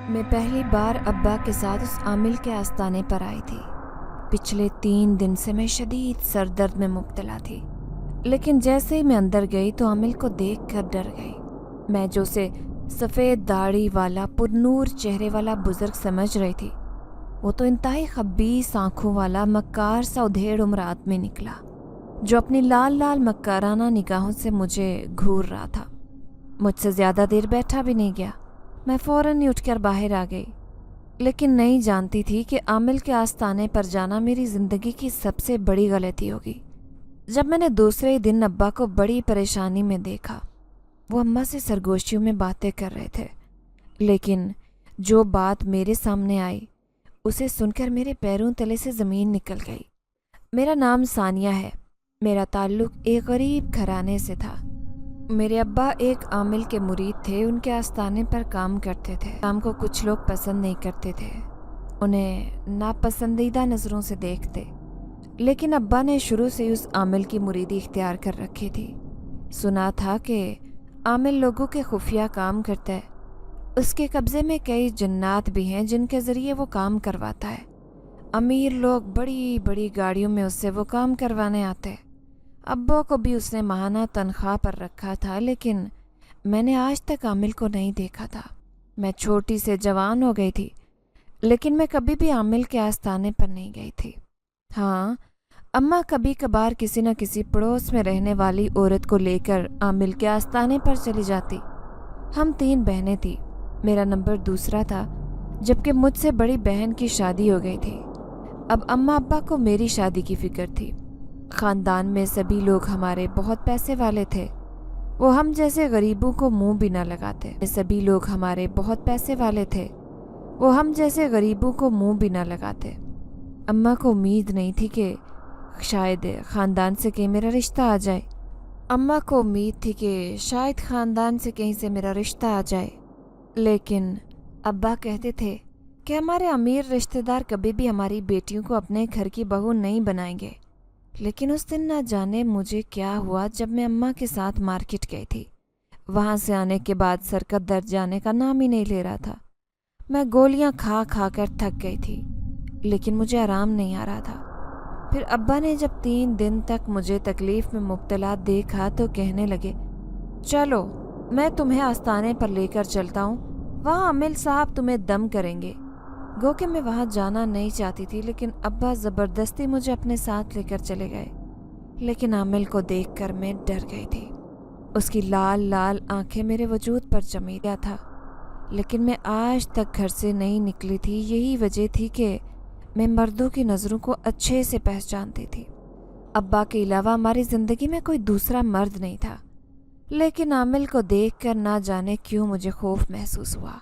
میں پہلی بار ابا کے ساتھ اس عامل کے آستانے پر آئی تھی۔ پچھلے 3 دن سے میں شدید سر درد میں مبتلا تھی، لیکن جیسے ہی میں اندر گئی تو عامل کو دیکھ کر ڈر گئی۔ میں جو اسے سفید داڑھی والا پرنور چہرے والا بزرگ سمجھ رہی تھی، وہ تو انتہائی خبیث آنکھوں والا مکار سا ادھیڑ عمر آدمی نکلا، جو اپنی لال لال مکارانہ نگاہوں سے مجھے گھور رہا تھا۔ مجھ سے زیادہ دیر بیٹھا بھی نہیں گیا، میں فوراً ہی اٹھ کر باہر آ گئی، لیکن نہیں جانتی تھی کہ عامل کے آستانے پر جانا میری زندگی کی سب سے بڑی غلطی ہوگی۔ جب میں نے دوسرے ہی دن ابا کو بڑی پریشانی میں دیکھا، وہ اماں سے سرگوشیوں میں باتیں کر رہے تھے، لیکن جو بات میرے سامنے آئی اسے سن کر میرے پیروں تلے سے زمین نکل گئی۔ میرا نام ثانیہ ہے، میرا تعلق ایک غریب گھرانے سے تھا۔ میرے ابا ایک عامل کے مرید تھے، ان کے آستانے پر کام کرتے تھے۔ کام کو کچھ لوگ پسند نہیں کرتے تھے، انہیں ناپسندیدہ نظروں سے دیکھتے، لیکن ابا نے شروع سے اس عامل کی مریدی اختیار کر رکھی تھی۔ سنا تھا کہ عامل لوگوں کے خفیہ کام کرتا ہے، اس کے قبضے میں کئی جنات بھی ہیں جن کے ذریعے وہ کام کرواتا ہے۔ امیر لوگ بڑی بڑی گاڑیوں میں اس سے وہ کام کروانے آتے۔ ابا کو بھی اس نے ماہانہ تنخواہ پر رکھا تھا، لیکن میں نے آج تک عامل کو نہیں دیکھا تھا۔ میں چھوٹی سے جوان ہو گئی تھی، لیکن میں کبھی بھی عامل کے آستانے پر نہیں گئی تھی۔ ہاں، اماں کبھی کبھار کسی نہ کسی پڑوس میں رہنے والی عورت کو لے کر عامل کے آستانے پر چلی جاتی۔ ہم 3 بہنیں تھیں، میرا نمبر دوسرا تھا، جبکہ مجھ سے بڑی بہن کی شادی ہو گئی تھی۔ اب اماں ابا کو میری شادی کی فکر تھی۔ خاندان میں سبھی لوگ ہمارے بہت پیسے والے تھے، وہ ہم جیسے غریبوں کو منہ بھی نہ لگاتے۔ سبھی لوگ ہمارے بہت پیسے والے تھے، وہ ہم جیسے غریبوں کو منہ بھی نہ لگاتے۔ اماں کو امید نہیں تھی کہ شاید خاندان سے کہیں میرا رشتہ آ جائے۔ اماں کو امید تھی کہ شاید خاندان سے کہیں سے میرا رشتہ آ جائے، لیکن ابا کہتے تھے کہ ہمارے امیر رشتہ دار کبھی بھی ہماری بیٹیوں کو اپنے گھر کی بہو نہیں بنائیں گے۔ لیکن اس دن نہ جانے مجھے کیا ہوا جب میں اماں کے ساتھ مارکیٹ گئی تھی۔ وہاں سے آنے کے بعد سر کا درد جانے کا نام ہی نہیں لے رہا تھا۔ میں گولیاں کھا کھا کر تھک گئی تھی، لیکن مجھے آرام نہیں آ رہا تھا۔ پھر ابا نے جب 3 دن تک مجھے تکلیف میں مبتلا دیکھا تو کہنے لگے، چلو میں تمہیں آستانے پر لے کر چلتا ہوں، وہاں عامل صاحب تمہیں دم کریں گے۔ گو کہ میں وہاں جانا نہیں چاہتی تھی، لیکن ابا زبردستی مجھے اپنے ساتھ لے کر چلے گئے۔ لیکن عامل کو دیکھ کر میں ڈر گئی تھی۔ اس کی لال لال آنکھیں میرے وجود پر جمی گیا تھا، لیکن میں آج تک گھر سے نہیں نکلی تھی۔ یہی وجہ تھی کہ میں مردوں کی نظروں کو اچھے سے پہچانتی تھی۔ ابا کے علاوہ ہماری زندگی میں کوئی دوسرا مرد نہیں تھا، لیکن عامل کو دیکھ کر نہ جانے کیوں مجھے خوف محسوس ہوا۔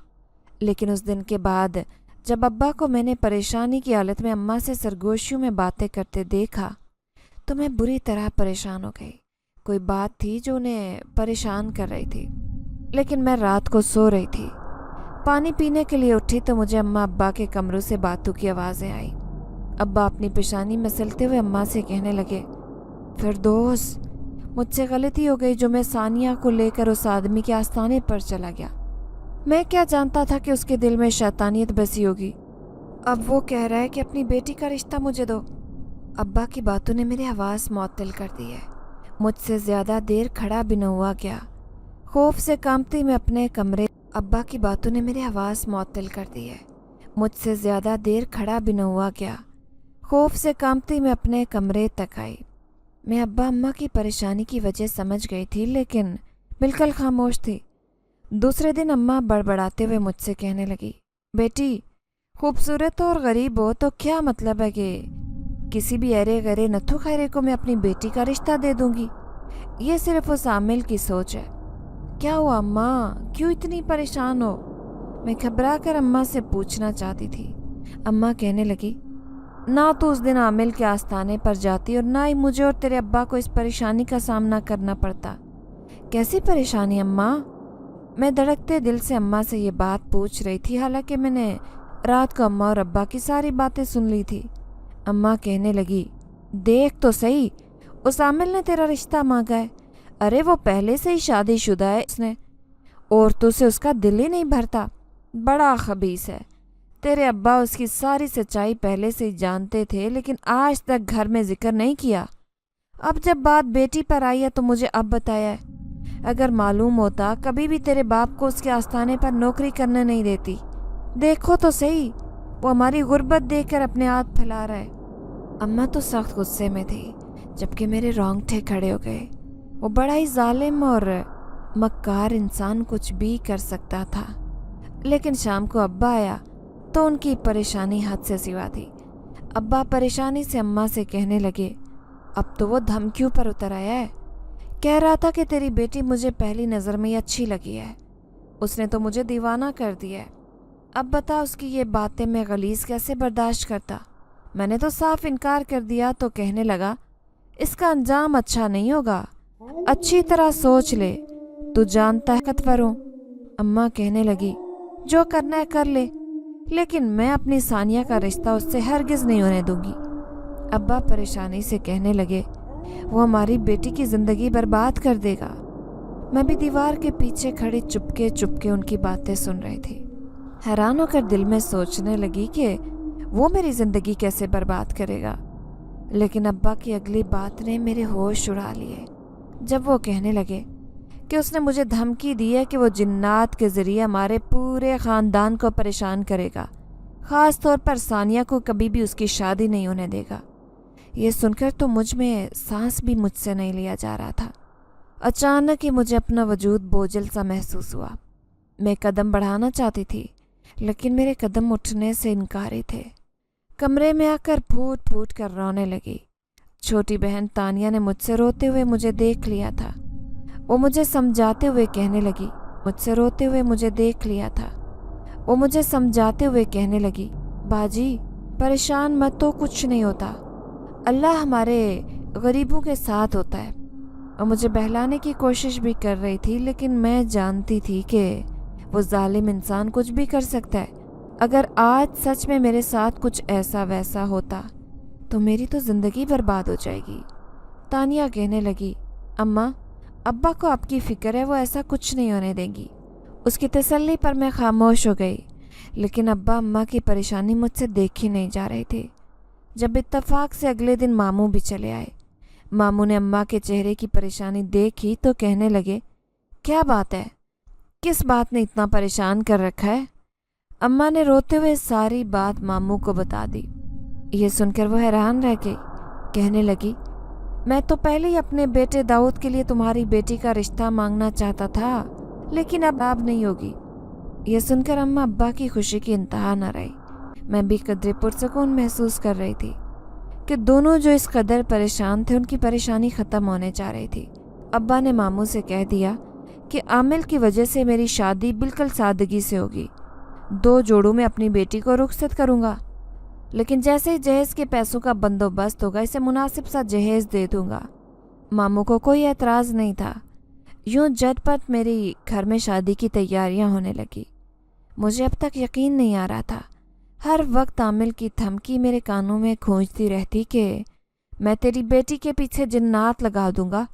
لیکن اس دن کے بعد جب ابا کو میں نے پریشانی کی حالت میں اماں سے سرگوشیوں میں باتیں کرتے دیکھا تو میں بری طرح پریشان ہو گئی۔ کوئی بات تھی جو انہیں پریشان کر رہی تھی، لیکن میں رات کو سو رہی تھی۔ پانی پینے کے لیے اٹھی تو مجھے اماں ابا کے کمروں سے باتوں کی آوازیں آئی۔ ابا اپنی پیشانی مسلتے ہوئے اماں سے کہنے لگے، فردوس، مجھ سے غلطی ہو گئی جو میں ثانیہ کو لے کر اس آدمی کے آستانے پر چلا گیا۔ میں کیا جانتا تھا کہ اس کے دل میں شیطانیت بسی ہوگی۔ اب وہ کہہ رہا ہے کہ اپنی بیٹی کا رشتہ مجھے دو۔ ابا کی باتوں نے میری آواز معطل کر دی ہے۔ مجھ سے زیادہ دیر کھڑا بھی نہ ہوا گیا۔ خوف سے کانپتی میں اپنے کمرے ابا کی باتوں نے میری آواز معطل کر دی ہے۔ مجھ سے زیادہ دیر کھڑا بھی نہ ہوا گیا۔ خوف سے کانپتی میں اپنے کمرے تک آئی۔ میں ابا اماں کی پریشانی کی وجہ سمجھ گئی تھی، لیکن بالکل خاموش تھی۔ دوسرے دن اماں بڑبڑاتے ہوئے مجھ سے کہنے لگی، بیٹی، خوبصورت اور غریب ہو تو کیا مطلب ہے کہ کسی بھی ایرے غیرے نتھو خیرے کو میں اپنی بیٹی کا رشتہ دے دوں گی؟ یہ صرف اس عامل کی سوچ ہے۔ کیا ہوا اماں، کیوں اتنی پریشان ہو؟ میں گھبرا کر اماں سے پوچھنا چاہتی تھی۔ اماں کہنے لگی، نہ تو اس دن عامل کے آستانے پر جاتی اور نہ ہی مجھے اور تیرے ابا کو اس پریشانی کا سامنا کرنا پڑتا۔ کیسی پریشانی اماں؟ میں دھڑکتے دل سے اماں سے یہ بات پوچھ رہی تھی، حالانکہ میں نے رات کو اماں اور ابا کی ساری باتیں سن لی تھی۔ اماں کہنے لگی، دیکھ تو صحیح، اس عامل نے تیرا رشتہ مانگا ہے۔ ارے وہ پہلے سے ہی شادی شدہ ہے، اس نے عورتوں سے اس کا دل ہی نہیں بھرتا۔ बड़ा खबीस है। तेरे अब्बा उसकी सारी सच्चाई पहले से ही जानते थे, लेकिन आज तक घर में जिक्र नहीं किया। अब जब बात बेटी पर आई है तो मुझे अब बताया है। अगर मालूम होता कभी भी तेरे बाप को उसके आस्थाने पर नौकरी करने नहीं देती। देखो तो सही, वो हमारी गुर्बत देखकर अपने हाथ फैला रहा है। अम्मा तो सख्त गुस्से में थी, जबकि मेरे रोंगटे खड़े हो गए। वो बड़ा ही जालिम और मक्कार इंसान कुछ भी कर सकता था। लेकिन शाम को अब्बा आया तो उनकी परेशानी हद से सिवा थी। अब्बा परेशानी से अम्मा से कहने लगे, अब तो वो धमकियों पर उतर आया है। कह रहा था कि तेरी बेटी मुझे पहली नज़र में ही अच्छी लगी है, उसने तो मुझे दीवाना कर दिया है। अब बता उसकी ये बातें मैं गलीज़ कैसे बर्दाश्त करता। मैंने तो साफ इनकार कर दिया तो कहने लगा, इसका अंजाम अच्छा नहीं होगा, अच्छी तरह सोच ले, तू जानता है ताकतवर हूँ। अम्मा कहने लगी, जो करना है कर ले, लेकिन मैं अपनी सानिया का रिश्ता उससे हरगिज़ नहीं होने दूंगी। अब्बा परेशानी से कहने लगे, वो हमारी बेटी की ज़िंदगी बर्बाद कर देगा। मैं भी दीवार के पीछे खड़ी चुपके चुपके उनकी बातें सुन रही थी। हैरान होकर दिल में सोचने लगी कि वो मेरी ज़िंदगी कैसे बर्बाद करेगा। लेकिन अब्बा की अगली बात ने मेरे होश उड़ा लिए, जब वो कहने लगे कि उसने मुझे धमकी दी है कि वो जिन्नात के ज़रिए हमारे पूरे ख़ानदान को परेशान करेगा, ख़ास तौर पर सानिया को कभी भी उसकी शादी नहीं होने देगा। ये सुनकर तो मुझ में सांस भी मुझसे नहीं लिया जा रहा था। अचानक ही मुझे अपना वजूद बोझल सा महसूस हुआ। मैं कदम बढ़ाना चाहती थी, लेकिन मेरे कदम उठने से इनकारी थे। कमरे में आकर फूट फूट कर रोने लगी। छोटी बहन तानिया ने मुझसे रोते हुए मुझे देख लिया था। वो मुझे समझाते हुए कहने लगी, मुझसे रोते हुए मुझे देख लिया था। वो मुझे समझाते हुए कहने लगी, बाजी परेशान मत हो, कुछ नहीं होता, अल्लाह हमारे गरीबों के साथ होता है। और मुझे बहलाने की कोशिश भी कर रही थी, लेकिन मैं जानती थी कि वो जालिम इंसान कुछ भी कर सकता है। अगर आज सच में मेरे साथ कुछ ऐसा वैसा होता तो मेरी तो ज़िंदगी बर्बाद हो जाएगी। तानिया कहने लगी, अम्मा अब्बा को आपकी फ़िक्र है, वो ऐसा कुछ नहीं होने देंगी। उसकी तसल्ली पर मैं खामोश हो गई, लेकिन अब्बा अम्मा की परेशानी मुझसे देखी नहीं जा रही थी। जब इत्तफाक से अगले दिन मामू भी चले आए। मामू ने अम्मा के चेहरे की परेशानी देखी तो कहने लगे, क्या बात है, किस बात ने इतना परेशान कर रखा है। अम्मा ने रोते हुए सारी बात मामू को बता दी। ये सुनकर वो हैरान रह गई। कहने लगी, मैं तो पहले ही अपने बेटे दाऊद के लिए तुम्हारी बेटी का रिश्ता मांगना चाहता था, लेकिन अब नहीं होगी। ये सुनकर अम्मा अब्बा की खुशी की इंतहा न रही। मैं भी कदरे पुरसकून महसूस कर रही थी कि दोनों जो इस कदर परेशान थे उनकी परेशानी ख़त्म होने जा रही थी। अब्बा ने मामू से कह दिया कि आमिल की वजह से मेरी शादी बिल्कुल सादगी से होगी। 2 जोड़ों में अपनी बेटी को रुखसत करूँगा, लेकिन जैसे ही जहेज़ के पैसों का बंदोबस्त होगा इसे मुनासिब सा जहेज़ दे दूँगा। मामू को कोई एतराज़ नहीं था। यूँ झटपट मेरी घर में शादी की तैयारियां होने लगी। मुझे अब तक यकीन नहीं आ रहा था। हर वक्त आमिल की धमकी मेरे कानों में गूंजती रहती कि मैं तेरी बेटी के पीछे जिन्नात लगा दूंगा,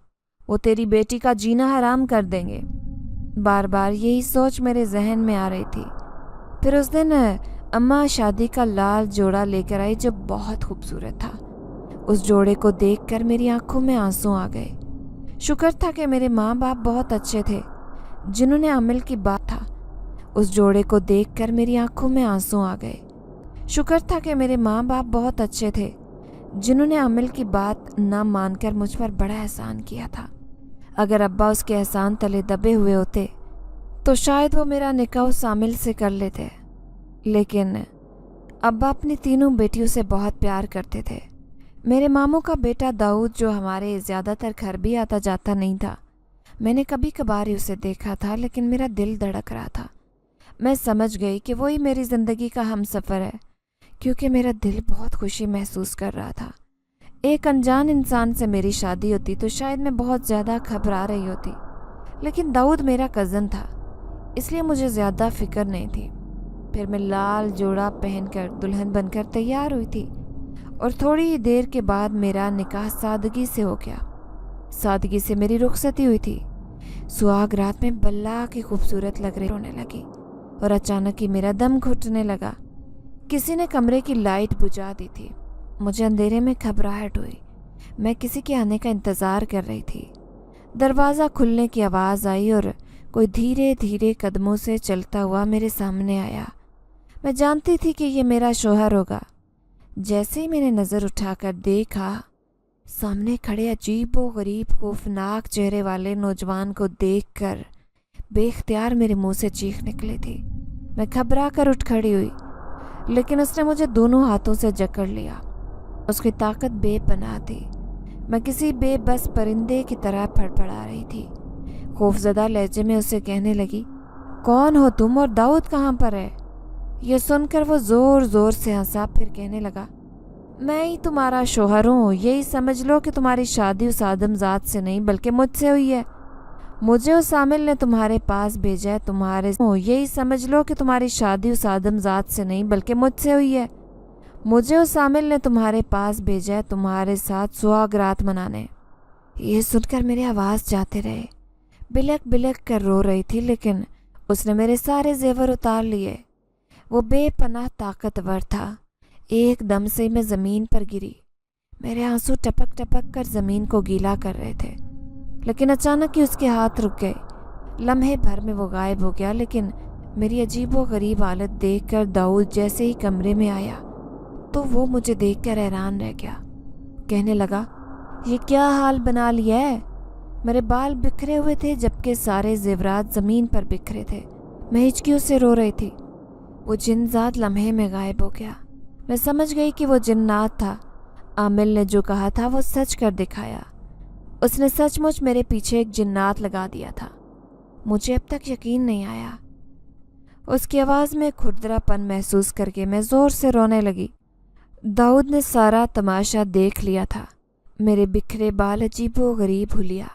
वो तेरी बेटी का जीना हराम कर देंगे। बार बार यही सोच मेरे जहन में आ रही थी। फिर उस दिन अम्मा शादी का लाल जोड़ा लेकर आई जो बहुत खूबसूरत था। उस जोड़े को देखकर मेरी आंखों में आंसू आ गए। शुक्र था कि मेरे माँ बाप बहुत अच्छे थे जिन्होंने आमिल की बात था। उस जोड़े को देखकर मेरी आंखों में आंसू आ गए। शुक्र था कि मेरे माँ बाप बहुत अच्छे थे जिन्होंने आमिल की बात ना मानकर मुझ पर बड़ा एहसान किया था। अगर अब्बा उसके एहसान तले दबे हुए होते तो शायद वो मेरा निकाह उस आमिल से कर लेते, लेकिन अब्बा अपनी तीनों बेटियों से बहुत प्यार करते थे। मेरे मामू का बेटा दाऊद जो हमारे ज़्यादातर घर भी आता जाता नहीं था, मैंने कभी कभार ही उसे देखा था, लेकिन मेरा दिल धड़क रहा था। मैं समझ गई कि वही मेरी ज़िंदगी का हमसफ़र है, क्योंकि मेरा दिल बहुत खुशी महसूस कर रहा था। एक अनजान इंसान से मेरी शादी होती तो शायद मैं बहुत ज़्यादा घबरा रही होती, लेकिन दाऊद मेरा कज़न था, इसलिए मुझे ज़्यादा फिक्र नहीं थी। फिर मैं लाल जोड़ा पहनकर दुल्हन बनकर तैयार हुई थी और थोड़ी ही देर के बाद मेरा निकाह सादगी से हो गया। सादगी से मेरी रुखसती हुई थी। सुहाग रात में बल्ला की खूबसूरत लग रही रोने लगी। और अचानक ही मेरा दम घुटने लगा। किसी ने कमरे की लाइट बुझा दी थी। मुझे अंधेरे में घबराहट हुई। मैं किसी के आने का इंतज़ार कर रही थी। दरवाज़ा खुलने की आवाज़ आई और कोई धीरे धीरे कदमों से चलता हुआ मेरे सामने आया। मैं जानती थी कि ये मेरा शौहर होगा। जैसे ही मैंने नज़र उठाकर देखा, सामने खड़े अजीबो गरीब खौफनाक चेहरे वाले नौजवान को देखकर बेख्तियार मेरे मुंह से चीख निकली थी। मैं घबरा कर उठ खड़ी हुई, लेकिन उसने मुझे दोनों हाथों से जकड़ लिया। उसकी ताकत बेपनाह थी। मैं किसी बेबस परिंदे की तरह फड़फड़ा रही थी। खौफजदा लहजे में उसे कहने लगी, कौन हो तुम और दाऊद कहाँ पर है? यह सुनकर वो ज़ोर ज़ोर से हंसा, फिर कहने लगा, मैं ही तुम्हारा शौहर हूँ। यही समझ लो कि तुम्हारी शादी उस आदमजात से नहीं बल्कि मुझसे हुई है। मुझे उस आमिल ने तुम्हारे पास भेजा है। यही समझ लो कि तुम्हारी शादी उस आदमजात से नहीं बल्कि मुझसे हुई है। मुझे उस आमिल ने तुम्हारे पास भेजा है तुम्हारे साथ सुहागरात मनाने। ये सुनकर मेरे आवाज़ जाते रहे। बिलक बिलक कर रो रही थी, लेकिन उसने मेरे सारे जेवर उतार लिए। वो बेपनाह ताकतवर था। एकदम से मैं ज़मीन पर गिरी। मेरे आंसू टपक टपक कर ज़मीन को गीला कर रहे थे, लेकिन अचानक ही उसके हाथ रुक गए। लम्हे भर में वो गायब हो गया, लेकिन मेरी अजीबो गरीब हालत देखकर दाऊद जैसे ही कमरे में आया तो वो मुझे देखकर हैरान रह गया। कहने लगा, ये क्या हाल बना लिया है? मेरे बाल बिखरे हुए थे जबकि सारे जेवरात ज़मीन पर बिखरे थे। मैं हिचकियों से रो रही थी। वो जिन्नात लम्हे में गायब हो गया। मैं समझ गई कि वो जिन्नात था। आमिल ने जो कहा था वो सच कर दिखाया। उसने सचमुच मेरे पीछे एक जिन्नात लगा दिया था। मुझे अब तक यकीन नहीं आया। उसकी आवाज़ में खुरदरापन महसूस करके मैं ज़ोर से रोने लगी। दाऊद ने सारा तमाशा देख लिया था। मेरे बिखरे बाल अजीबो गरीब हुलिया।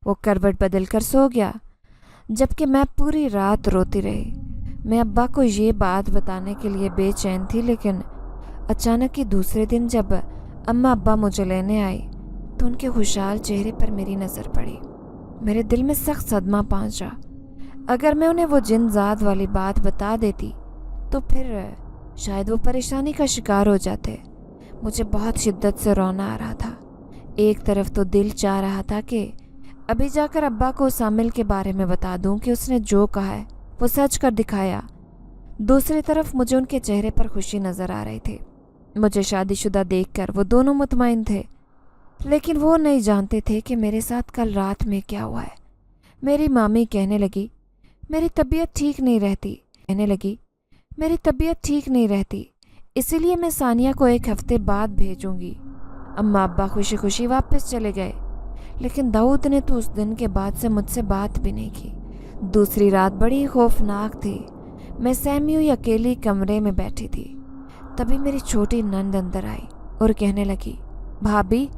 वो करवट बदल कर सो गया, जबकि मैं पूरी रात रोती रही। मैं अब्बा को ये बात बताने के लिए बेचैन थी, लेकिन अचानक ही दूसरे दिन जब अम्मा अब्बा मुझे लेने आई तो उनके खुशहाल चेहरे पर मेरी नज़र पड़ी। मेरे दिल में सख्त सदमा पहुंचा। अगर मैं उन्हें वो जिन्नात वाली बात बता देती तो फिर शायद वो परेशानी का शिकार हो जाते। मुझे बहुत शिद्दत से रोना आ रहा था। एक तरफ तो दिल चाह रहा था कि अभी जाकर अब्बा को उस आमिल के बारे में बता दूं कि उसने जो कहा है वो सच कर दिखाया। दूसरी तरफ मुझे उनके चेहरे पर खुशी नज़र आ रही थी। मुझे शादीशुदा देखकर वो दोनों मुतमईन थे, लेकिन वो नहीं जानते थे कि मेरे साथ कल रात में क्या हुआ है। मेरी मामी कहने लगी, मेरी तबीयत ठीक नहीं रहती, इसीलिए मैं सानिया को एक हफ्ते बाद भेजूंगी। अम्मा अब्बा खुशी खुशी वापस चले गए, लेकिन दाऊद ने तो उस दिन के बाद से मुझसे बात भी नहीं की। दूसरी रात बड़ी खौफनाक थी। मैं सहमी हुई अकेली कमरे में बैठी थी। तभी मेरी छोटी नंद अंदर आई और कहने लगी, भाभी,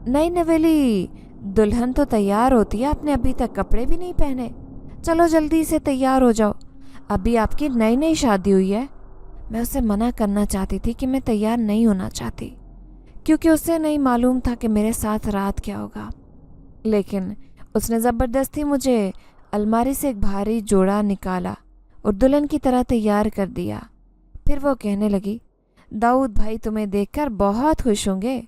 नई नवेली दुल्हन तो तैयार होती है, आपने अभी तक कपड़े भी नहीं पहने। चलो जल्दी से तैयार हो जाओ, अभी आपकी नई नई शादी हुई है। मैं उसे मना करना चाहती थी कि मैं तैयार नहीं होना चाहती, क्योंकि उसे नहीं मालूम था कि मेरे साथ रात क्या होगा। लेकिन उसने ज़बरदस्ती मुझे अलमारी से एक भारी जोड़ा निकाला और दुल्हन की तरह तैयार कर दिया। फिर वो कहने लगी, दाऊद भाई तुम्हें देखकर बहुत खुश होंगे।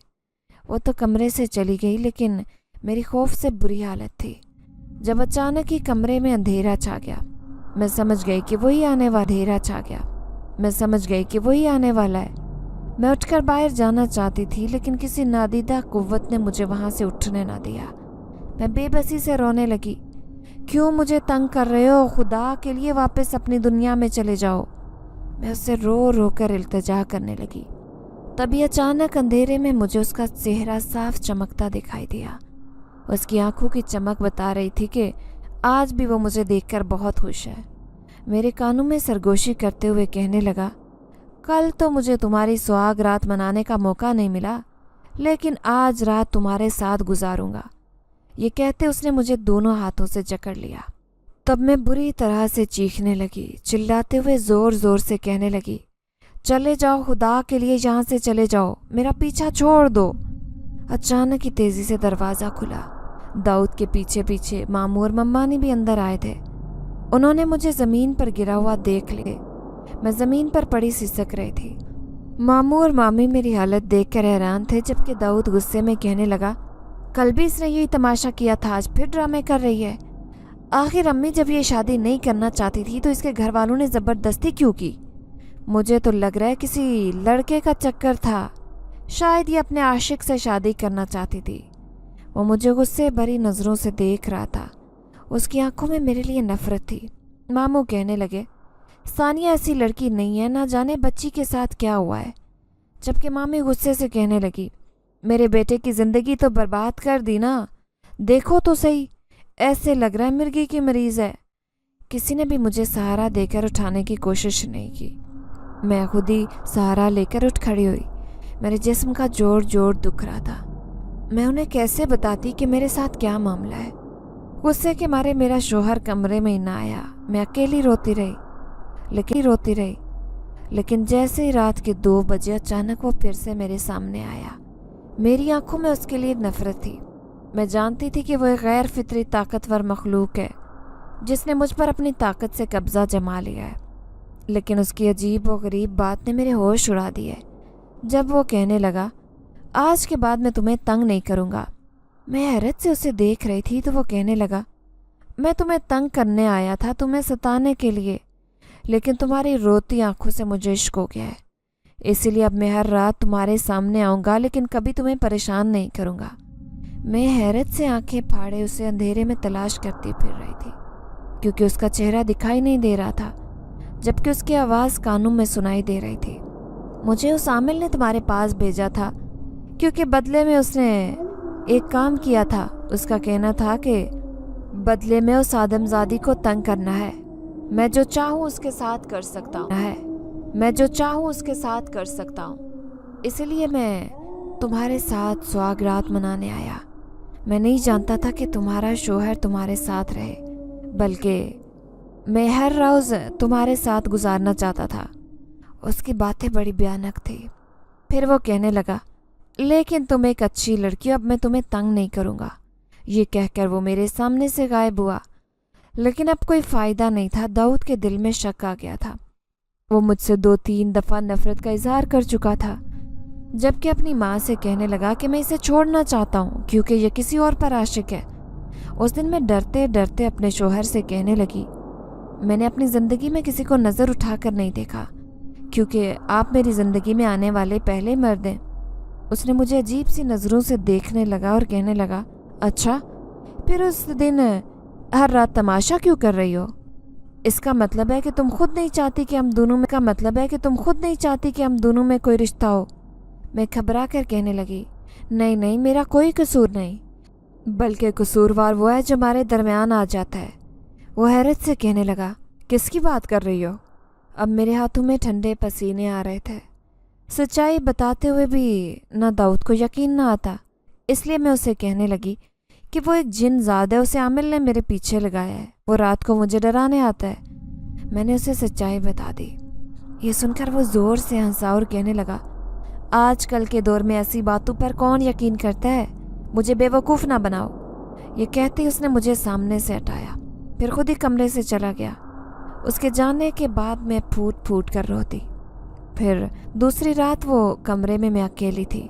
वो तो कमरे से चली गई, लेकिन मेरी खौफ से बुरी हालत थी। जब अचानक ही कमरे में अंधेरा छा गया, मैं समझ गई कि वही आने वाला है। मैं उठकर बाहर जाना चाहती थी, लेकिन किसी नादीदा कुव्वत ने मुझे वहाँ से उठने ना दिया। मैं बेबसी से रोने लगी, क्यों मुझे तंग कर रहे हो? खुदा के लिए वापस अपनी दुनिया में चले जाओ। मैं उससे रो रो कर इल्तिजा करने लगी। तभी अचानक अंधेरे में मुझे उसका चेहरा साफ चमकता दिखाई दिया। उसकी आंखों की चमक बता रही थी कि आज भी वो मुझे देखकर बहुत खुश है। मेरे कानों में सरगोशी करते हुए कहने लगा, कल तो मुझे तुम्हारी सुहाग रात मनाने का मौका नहीं मिला, लेकिन आज रात तुम्हारे साथ गुजारूंगा। ये कहते उसने मुझे दोनों हाथों से जकड़ लिया। तब मैं बुरी तरह से चीखने लगी, चिल्लाते हुए ज़ोर ज़ोर से कहने लगी, चले जाओ, खुदा के लिए यहाँ से चले जाओ, मेरा पीछा छोड़ दो। अचानक ही तेज़ी से दरवाज़ा खुला। दाऊद के पीछे पीछे मामू और मम्मा ने भी अंदर आए थे। उन्होंने मुझे ज़मीन पर गिरा हुआ देख ले। मैं ज़मीन पर पड़ी सिसक रही थी। मामू और मामी मेरी हालत देखकर हैरान थे, जबकि दाऊद गुस्से में कहने लगा, कल भी इसने यही तमाशा किया था, आज फिर ड्रामे कर रही है। आखिर अम्मी जब ये शादी नहीं करना चाहती थी तो इसके घर वालों ने ज़बरदस्ती क्यों की? मुझे तो लग रहा है किसी लड़के का चक्कर था, शायद ये अपने आशिक से शादी करना चाहती थी। वो मुझे गुस्से भरी नज़रों से देख रहा था। उसकी आंखों में मेरे लिए नफरत थी। मामू कहने लगे, सानिया ऐसी लड़की नहीं है, ना जाने बच्ची के साथ क्या हुआ है। जबकि मामी गुस्से से कहने लगी, मेरे बेटे की ज़िंदगी तो बर्बाद कर दी ना, देखो तो सही, ऐसे लग रहा है मिर्गी की मरीज़ है। किसी ने भी मुझे सहारा देकर उठाने की कोशिश नहीं की। मैं खुद ही सहारा लेकर उठ खड़ी हुई। मेरे जिस्म का जोर जोर दुख रहा था। मैं उन्हें कैसे बताती कि मेरे साथ क्या मामला है। गुस्से के मारे मेरा शोहर कमरे में ही ना आया। मैं अकेली रोती रही लेकिन जैसे ही रात के 2 बजे अचानक वो फिर से मेरे सामने आया। मेरी आंखों में उसके लिए नफरत थी। मैं जानती थी कि वो एक गैर फितरी ताकतवर मखलूक है जिसने मुझ पर अपनी ताकत से कब्जा जमा लिया है। लेकिन उसकी अजीब व गरीब बात ने मेरे होश उड़ा दिए जब वो कहने लगा, आज के बाद मैं तुम्हें तंग नहीं करूँगा। मैं हैरत से उसे देख रही थी तो वो कहने लगा, मैं तुम्हें तंग करने आया था, तुम्हें सताने के लिए, लेकिन तुम्हारी रोती आंखों से मुझे इश्क हो गया है। इसीलिए अब मैं हर रात तुम्हारे सामने आऊँगा, लेकिन कभी तुम्हें परेशान नहीं करूँगा। मैं हैरत से आंखें फाड़े उसे अंधेरे में तलाश करती फिर रही थी, क्योंकि उसका चेहरा दिखाई नहीं दे रहा था, जबकि उसकी आवाज़ कानों में सुनाई दे रही थी। मुझे उस आमिल ने तुम्हारे पास भेजा था क्योंकि बदले में उसने एक काम किया था। उसका कहना था कि बदले में उस आदमजादी को तंग करना है। मैं जो चाहूँ उसके साथ कर सकता हूँ। इसलिए मैं तुम्हारे साथ सुहागरात मनाने आया। मैं नहीं जानता था कि तुम्हारा शोहर तुम्हारे साथ रहे, बल्कि मैं हर रोज़ तुम्हारे साथ गुजारना चाहता था। उसकी बातें बड़ी भयानक थी। फिर वो कहने लगा, लेकिन तुम एक अच्छी लड़की हो, अब मैं तुम्हें तंग नहीं करूँगा। ये कहकर वो मेरे सामने से गायब हुआ। लेकिन अब कोई फ़ायदा नहीं था। दाऊद के दिल में शक आ गया था। वो मुझसे 2-3 दफ़ा नफ़रत का इजहार कर चुका था, जबकि अपनी माँ से कहने लगा कि मैं इसे छोड़ना चाहता हूँ क्योंकि ये किसी और पर आशिक है। उस दिन मैं डरते डरते अपने शोहर से कहने लगी, मैंने अपनी ज़िंदगी में किसी को नज़र उठाकर नहीं देखा, क्योंकि आप मेरी ज़िंदगी में आने वाले पहले मर्द हैं। उसने मुझे अजीब सी नज़रों से देखने लगा और कहने लगा, अच्छा, फिर उस दिन हर रात तमाशा क्यों कर रही हो? इसका मतलब है कि तुम खुद नहीं चाहती कि हम दोनों में कोई रिश्ता हो। मैं घबरा कर कहने लगी, नहीं नहीं, मेरा कोई कसूर नहीं, बल्कि कसूरवार वो है जो हमारे दरमियान आ जाता है। वो हैरत से कहने लगा, किसकी बात कर रही हो? अब मेरे हाथों में ठंडे पसीने आ रहे थे। सच्चाई बताते हुए भी ना दाऊद को यकीन ना आता। इसलिए मैं उसे कहने लगी कि वो एक जिन्नज़ाद है, उसे आमिल ने मेरे पीछे लगाया है, वो रात को मुझे डराने आता है। मैंने उसे सच्चाई बता दी। ये सुनकर वो ज़ोर से हंसा और कहने लगा, आजकल के दौर में ऐसी बातों पर कौन यकीन करता है, मुझे बेवकूफ़ ना बनाओ। ये कहते ही उसने मुझे सामने से हटाया, फिर खुद ही कमरे से चला गया। उसके जाने के बाद मैं फूट फूट कर रोती। फिर दूसरी रात वो कमरे में मैं अकेली थी,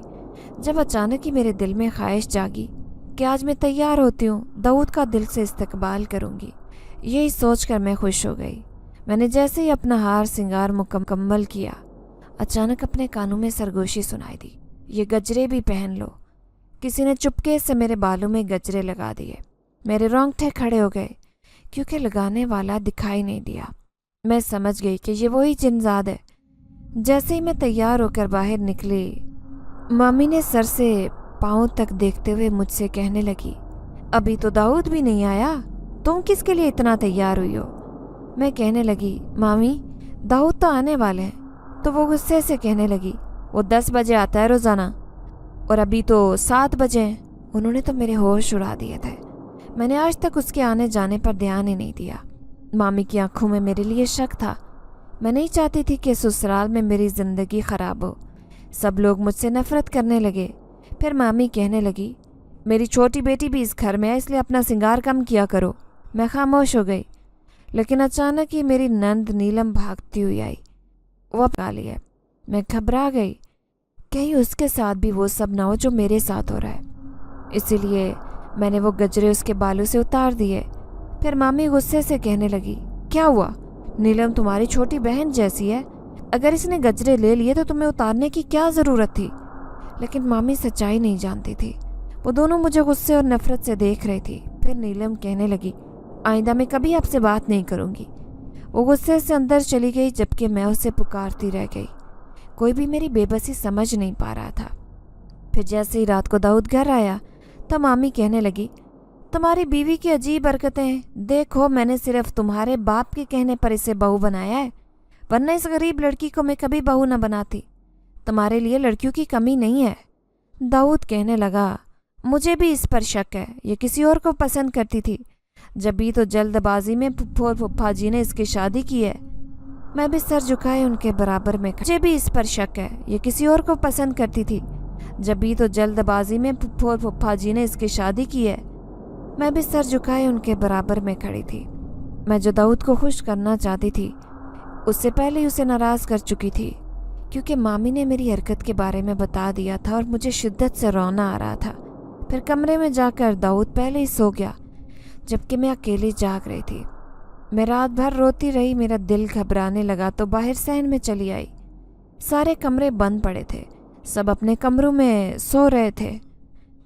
जब अचानक ही मेरे दिल में ख्वाहिश जागी कि आज मैं तैयार होती हूँ, दाऊद का दिल से इस्तकबाल करूँगी। यही सोचकर मैं खुश हो गई। मैंने जैसे ही अपना हार श्रृंगार मुकम्मल किया, अचानक अपने कानों में सरगोशी सुनाई दी, ये गजरे भी पहन लो। किसी ने चुपके से मेरे बालों में गजरे लगा दिए। मेरे रोंगटे खड़े हो गए क्योंकि लगाने वाला दिखाई नहीं दिया। मैं समझ गई कि ये वही जिन्नज़ाद है। जैसे ही मैं तैयार होकर बाहर निकली, मामी ने सर से पाँव तक देखते हुए मुझसे कहने लगी, अभी तो दाऊद भी नहीं आया, तुम किसके लिए इतना तैयार हुई हो? मैं कहने लगी, मामी, दाऊद तो आने वाले हैं। तो वो गुस्से से कहने लगी, वो 10 बजे आता है रोज़ाना और अभी तो 7 बजे हैं। उन्होंने तो मेरे होश उड़ा दिए थे। मैंने आज तक उसके आने जाने पर ध्यान ही नहीं दिया। मामी की आंखों में मेरे लिए शक था। मैं नहीं चाहती थी कि ससुराल में मेरी ज़िंदगी ख़राब हो। सब लोग मुझसे नफ़रत करने लगे। फिर मामी कहने लगी, मेरी छोटी बेटी भी इस घर में है, इसलिए अपना श्रृंगार कम किया करो। मैं खामोश हो गई, लेकिन अचानक ही मेरी नंद नीलम भागती हुई आई। वो गाली है। मैं घबरा गई, कहीं उसके साथ भी वो सब ना हो जो मेरे साथ हो रहा है। इसीलिए मैंने वो गजरे उसके बालों से उतार दिए। फिर मामी गुस्से से कहने लगी, क्या हुआ? नीलम तुम्हारी छोटी बहन जैसी है, अगर इसने गजरे ले लिए तो तुम्हें उतारने की क्या ज़रूरत थी? लेकिन मामी सच्चाई नहीं जानती थी। वो दोनों मुझे गुस्से और नफरत से देख रही थी। फिर नीलम कहने लगी, आइंदा मैं कभी आपसे बात नहीं करूँगी। वो गुस्से से अंदर चली गई, जबकि मैं उसे पुकारती रह गई। कोई भी मेरी बेबसी समझ नहीं पा रहा था। फिर जैसे ही रात को दाऊद घर आया तो मामी कहने लगी, तुम्हारी बीवी की अजीब हरकतें हैं। देखो, मैंने सिर्फ तुम्हारे बाप के कहने पर इसे बहू बनाया है, वरना इस गरीब लड़की को मैं कभी बहू न बनाती। तुम्हारे लिए लड़कियों की कमी नहीं है। दाऊद कहने लगा, मुझे भी इस पर शक है, ये किसी और को पसंद करती थी। जब भी तो जल्दबाजी में फुफ्फो और फुफ्फा जी ने इसकी शादी की है। मैं भी सर झुकाए उनके बराबर में, मुझे भी इस पर शक है, ये किसी और को पसंद करती थी। जब भी तो जल्दबाजी में फुफ्फो और फुफ्फा जी ने इसकी शादी की है। मैं भी सर झुकाए उनके बराबर में खड़ी थी। मैं जो दाऊद को खुश करना चाहती थी, उससे पहले ही उसे नाराज़ कर चुकी थी, क्योंकि मामी ने मेरी हरकत के बारे में बता दिया था और मुझे शिद्दत से रोना आ रहा था। फिर कमरे में जाकर दाऊद पहले ही सो गया, जबकि मैं अकेली जाग रही थी। मैं रात भर रोती रही। मेरा दिल घबराने लगा तो बाहर सहन में चली आई। सारे कमरे बंद पड़े थे, सब अपने कमरों में सो रहे थे,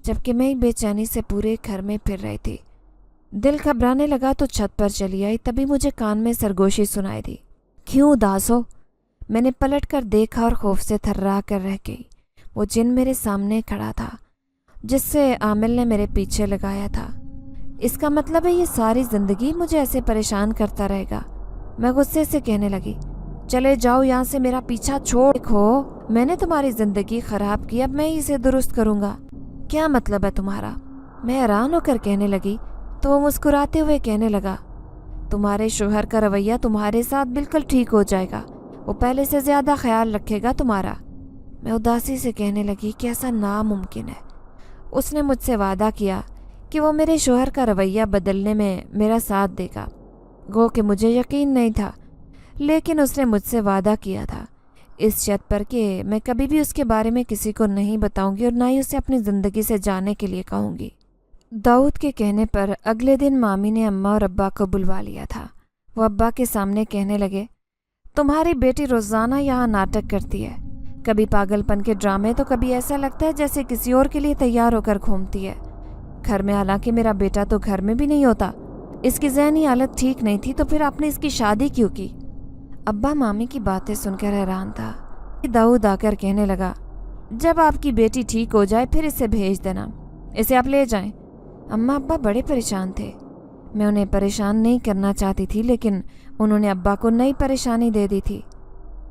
जबकि मैं बेचैनी से पूरे घर में फिर रही थी। दिल घबराने लगा तो छत पर चली आई। तभी मुझे कान में सरगोशी सुनाई दी। क्यों उदास हो? मैंने पलट कर देखा और खौफ से थर्रा कर रह गई। वो जिन मेरे सामने खड़ा था, जिससे आमिल ने मेरे पीछे लगाया था। इसका मतलब है ये सारी जिंदगी मुझे ऐसे परेशान करता रहेगा। मैं गुस्से से कहने लगी, चले जाओ यहाँ से, मेरा पीछा छोड़। देखो, मैंने तुम्हारी जिंदगी खराब की, अब मैं ही इसे दुरुस्त करूँगा। क्या मतलब है तुम्हारा? मैं हैरान होकर कहने लगी तो वो मुस्कुराते हुए कहने लगा, तुम्हारे शोहर का रवैया तुम्हारे साथ बिल्कुल ठीक हो जाएगा, वो पहले से ज़्यादा ख्याल रखेगा तुम्हारा। मैं उदासी से कहने लगी कि ऐसा नामुमकिन है। उसने मुझसे वादा किया कि वो मेरे शोहर का रवैया बदलने में मेरा साथ देगा। गो कि मुझे यकीन नहीं था, लेकिन उसने मुझसे वादा किया था इस शर्त पर कि मैं कभी भी उसके बारे में किसी को नहीं बताऊंगी और ना ही उसे अपनी ज़िंदगी से जाने के लिए कहूँगी। दाऊद के कहने पर अगले दिन मामी ने अम्मा और अब्बा को बुलवा लिया था। वो अब्बा के सामने कहने लगे, तुम्हारी बेटी रोज़ाना यहाँ नाटक करती है, कभी पागलपन के ड्रामे तो कभी ऐसा लगता है जैसे किसी और के लिए तैयार होकर घूमती है घर में। हालांकि मेरा बेटा तो घर में भी नहीं होता। इसकी ज़हनी हालत ठीक नहीं थी तो फिर आपने इसकी शादी क्यों की? अब्बा मामी की बातें सुनकर हैरान था। दाऊद आकर कहने लगा, जब आपकी बेटी ठीक हो जाए फिर इसे भेज देना, इसे आप ले जाएं। अम्मा अब्बा बड़े परेशान थे। मैं उन्हें परेशान नहीं करना चाहती थी, लेकिन उन्होंने अब्बा को नई परेशानी दे दी थी।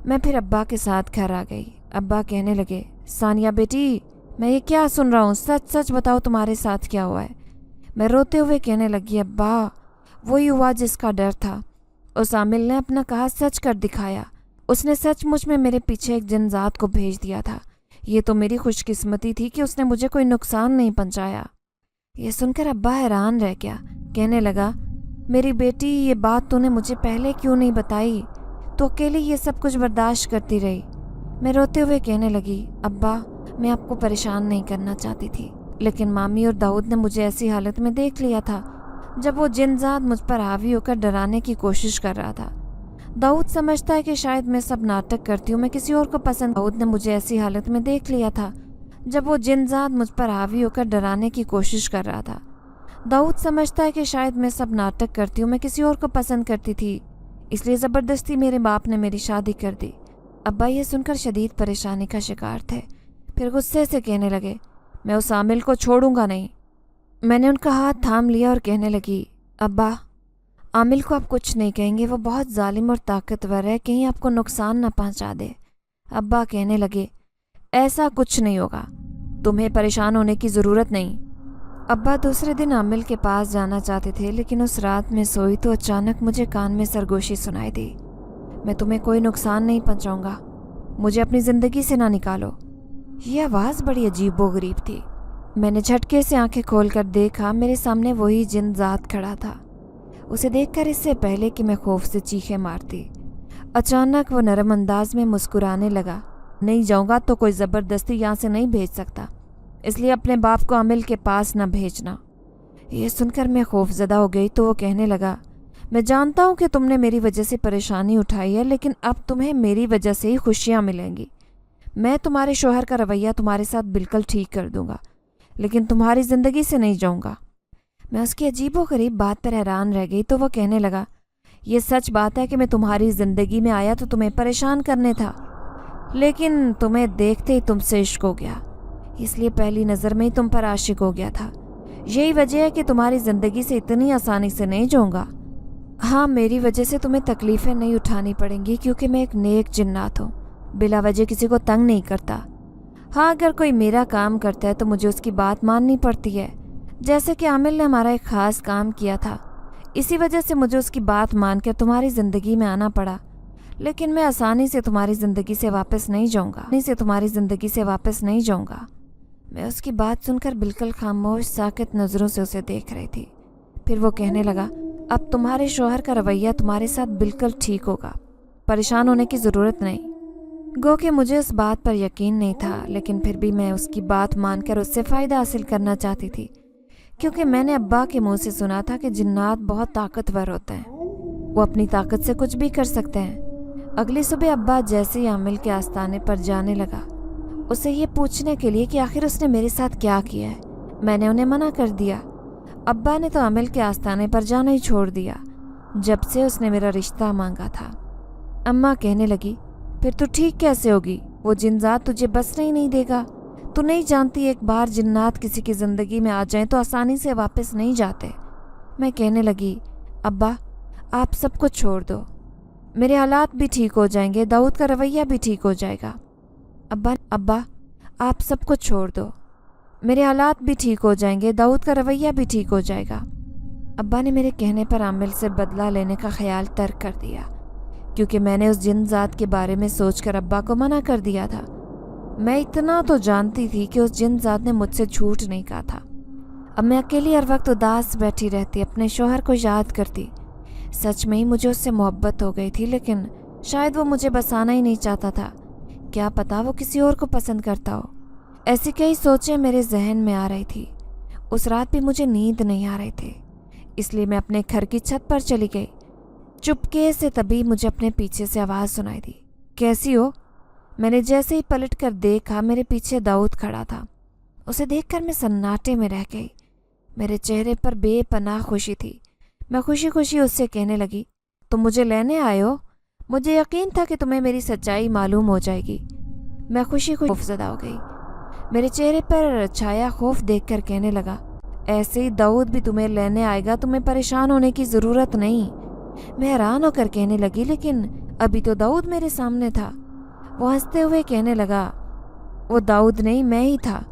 मैं फिर अब्बा के साथ घर आ गई। अब्बा कहने लगे, सानिया बेटी, मैं ये क्या सुन रहा हूँ? सच सच बताओ तुम्हारे साथ क्या हुआ है? मैं रोते हुए कहने लगी, अब्बा वही हुआ जिसका डर था। उस आमिल ने अपना कहा सच कर दिखाया। उसने सचमुच में मेरे पीछे एक जिनजात को भेज दिया था। ये तो मेरी खुशकिस्मती थी कि उसने मुझे कोई नुकसान नहीं पहुंचाया। ये सुनकर अब्बा हैरान रह गया। कहने लगा, मेरी बेटी, ये बात तूने मुझे पहले क्यों नहीं बताई? तो अकेली ये सब कुछ बर्दाश्त करती रही। मैं रोते हुए कहने लगी, अब्बा मैं आपको परेशान नहीं करना चाहती थी, लेकिन मामी और दाऊद ने मुझे ऐसी हालत में देख लिया था जब वो जिनजात मुझ पर हावी होकर डराने की कोशिश कर रहा था। दाऊद समझता है कि शायद मैं सब नाटक करती हूँ, मैं किसी और को पसंद। दाऊद ने मुझे ऐसी हालत में देख लिया था जब वो जिनजात मुझ पर हावी होकर डराने की कोशिश कर रहा था। दाऊद समझता है कि शायद मैं सब नाटक करती हूँ, मैं किसी और को पसंद करती थी, इसलिए ज़बरदस्ती मेरे बाप ने मेरी शादी कर दी। अब्बा ये सुनकर शदीद परेशानी का शिकार थे। फिर गुस्से से कहने लगे, मैं उस आमिल को छोड़ूंगा नहीं। मैंने उनका हाथ थाम लिया और कहने लगी, अब्बा आमिल को आप कुछ नहीं कहेंगे, वो बहुत जालिम और ताकतवर है, कहीं आपको नुकसान न पहुंचा दे। अब्बा कहने लगे, ऐसा कुछ नहीं होगा, तुम्हें परेशान होने की ज़रूरत नहीं। अब्बा दूसरे दिन आमिल के पास जाना चाहते थे, लेकिन उस रात में सोई तो अचानक मुझे कान में सरगोशी सुनाई दी, मैं तुम्हें कोई नुकसान नहीं पहुंचाऊंगा, मुझे अपनी ज़िंदगी से ना निकालो। यह आवाज़ बड़ी अजीबोगरीब थी। मैंने झटके से आंखें खोलकर देखा, मेरे सामने वही जिन जात खड़ा था। उसे देखकर इससे पहले कि मैं खौफ से चीखें मारती, अचानक वो नरम अंदाज में मुस्कुराने लगा। नहीं जाऊंगा तो कोई ज़बरदस्ती यहाँ से नहीं भेज सकता, इसलिए अपने बाप को आमिल के पास न भेजना। ये सुनकर मैं खौफजदा हो गई तो वो कहने लगा, मैं जानता हूँ कि तुमने मेरी वजह से परेशानी उठाई है, लेकिन अब तुम्हें मेरी वजह से ही खुशियाँ मिलेंगी। मैं तुम्हारे शोहर का रवैया तुम्हारे साथ बिल्कुल ठीक कर दूंगा, लेकिन तुम्हारी ज़िंदगी से नहीं जाऊंगा। मैं उसकी अजीबोगरीब बात पर हैरान रह गई तो वो कहने लगा, ये सच बात है कि मैं तुम्हारी ज़िंदगी में आया तो तुम्हें परेशान करने था, लेकिन तुम्हें देखते ही तुमसे इश्क हो गया, इसलिए पहली नज़र में ही तुम पर आशिक हो गया था। यही वजह है कि तुम्हारी ज़िंदगी से इतनी आसानी से नहीं जाऊंगा। हाँ, मेरी वजह से तुम्हें तकलीफ़ें नहीं उठानी पड़ेंगी, क्योंकि मैं एक नेक जिन्नात हूँ, बिला वजह किसी को तंग नहीं करता। हाँ, अगर कोई मेरा काम करता है तो मुझे उसकी बात माननी पड़ती है। जैसे कि आमिल ने हमारा एक ख़ास काम किया था, इसी वजह से मुझे उसकी बात मानकर तुम्हारी ज़िंदगी में आना पड़ा, लेकिन मैं आसानी से तुम्हारी ज़िंदगी से वापस नहीं जाऊँगा। मैं उसकी बात सुनकर बिल्कुल खामोश साकित नज़रों से उसे देख रही थी। फिर वो कहने लगा, अब तुम्हारे शोहर का रवैया तुम्हारे साथ बिल्कुल ठीक होगा, परेशान होने की ज़रूरत नहीं। गो कि मुझे उस बात पर यकीन नहीं था, लेकिन फिर भी मैं उसकी बात मानकर उससे फ़ायदा हासिल करना चाहती थी, क्योंकि मैंने अब्बा के मुंह से सुना था कि जिन्नात बहुत ताकतवर होते हैं, वो अपनी ताकत से कुछ भी कर सकते हैं। अगली सुबह अब्बा जैसे ही आमिल के आस्थाने पर जाने लगा, उसे ये पूछने के लिए कि आखिर उसने मेरे साथ क्या किया है, मैंने उन्हें मना कर दिया। अब्बा ने तो आमिल के आस्थाने पर जाना ही छोड़ दिया जब से उसने मेरा रिश्ता मांगा था। अम्मा कहने लगी, फिर तू ठीक कैसे होगी, वो जिन्नात तुझे बसने ही नहीं देगा। तू नहीं जानती, एक बार जिन्नात किसी की ज़िंदगी में आ जाएं तो आसानी से वापस नहीं जाते। मैं कहने लगी, अब्बा आप सब कुछ छोड़ दो, मेरे हालात भी ठीक हो जाएंगे, दाऊद का रवैया भी ठीक हो जाएगा। अब्बा आप सब कुछ छोड़ दो, मेरे हालात भी ठीक हो जाएंगे, दाऊद का रवैया भी ठीक हो जाएगा। अब्बा ने मेरे कहने पर आमिल से बदला लेने का ख्याल तर्क कर दिया, क्योंकि मैंने उस जिन्नात के बारे में सोचकर अब्बा को मना कर दिया था। मैं इतना तो जानती थी कि उस जिन्नात ने मुझसे झूठ नहीं कहा था। अब मैं अकेली हर वक्त उदास बैठी रहती, अपने शोहर को याद करती। सच में ही मुझे उससे मोहब्बत हो गई थी, लेकिन शायद वो मुझे बसाना ही नहीं चाहता था। क्या पता वो किसी और को पसंद करता हो। ऐसी कई सोचें मेरे जहन में आ रही थी। उस रात भी मुझे नींद नहीं आ रही थी, इसलिए मैं अपने घर की छत पर चली गई। चुपके से तभी मुझे अपने पीछे से आवाज़ सुनाई दी, कैसी हो? मैंने जैसे ही पलट कर देखा, मेरे पीछे दाऊद खड़ा था। उसे देखकर मैं सन्नाटे में रह गई। मेरे चेहरे पर बेपनाह खुशी थी। मैं खुशी खुशी उससे कहने लगी, तुम मुझे लेने आए हो? मुझे यकीन था कि तुम्हें मेरी सच्चाई मालूम हो जाएगी। मैं खुशी खौफजदा हो गई। मेरे चेहरे पर छाया खौफ देखकर कहने लगा, ऐसे ही दाऊद भी तुम्हें लेने आएगा, तुम्हें परेशान होने की ज़रूरत नहीं। मैं हैरान होकर कहने लगी, लेकिन अभी तो दाऊद मेरे सामने था। वो हंसते हुए कहने लगा, वो दाऊद नहीं, मैं ही था।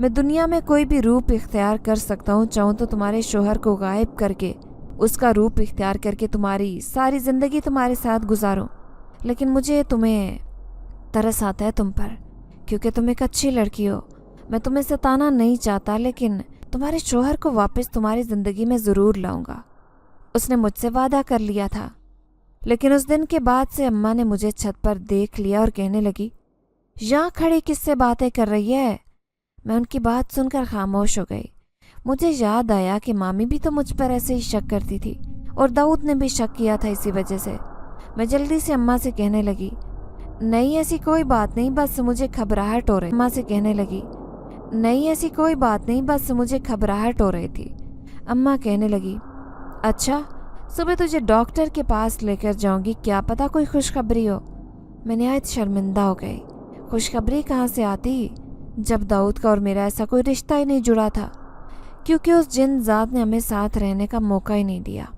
मैं दुनिया में कोई भी रूप इख्तियार कर सकता हूँ, चाहूँ तो तुम्हारे शोहर को गायब करके उसका रूप इख्तियार करके तुम्हारी सारी ज़िंदगी तुम्हारे साथ गुजारूं, लेकिन मुझे तुम्हें तरस आता है तुम पर, क्योंकि तुम एक अच्छी लड़की हो। मैं तुम्हें सताना नहीं चाहता, लेकिन तुम्हारे शोहर को वापस तुम्हारी ज़िंदगी में ज़रूर लाऊंगा। उसने मुझसे वादा कर लिया था। लेकिन उस दिन के बाद से अम्मा ने मुझे छत पर देख लिया और कहने लगी, यहाँ खड़ी किससे बातें कर रही है? मैं उनकी बात सुनकर खामोश हो गई। मुझे याद आया कि मामी भी तो मुझ पर ऐसे ही शक करती थी, और दाऊद ने भी शक किया था इसी वजह से। मैं जल्दी से अम्मा से कहने लगी, नहीं ऐसी कोई बात नहीं, बस मुझे घबराहट हो रही। अम्मा से कहने लगी, नहीं ऐसी कोई बात नहीं, बस मुझे घबराहट हो रही थी। अम्मा कहने लगी, अच्छा सुबह तुझे डॉक्टर के पास लेकर जाऊंगी, क्या पता कोई खुशखबरी हो। मैं निहायत शर्मिंदा हो गई। खुशखबरी कहाँ से आती, जब दाऊद का और मेरा ऐसा कोई रिश्ता ही नहीं जुड़ा था, क्योंकि उस जिन्नात ने हमें साथ रहने का मौका ही नहीं दिया।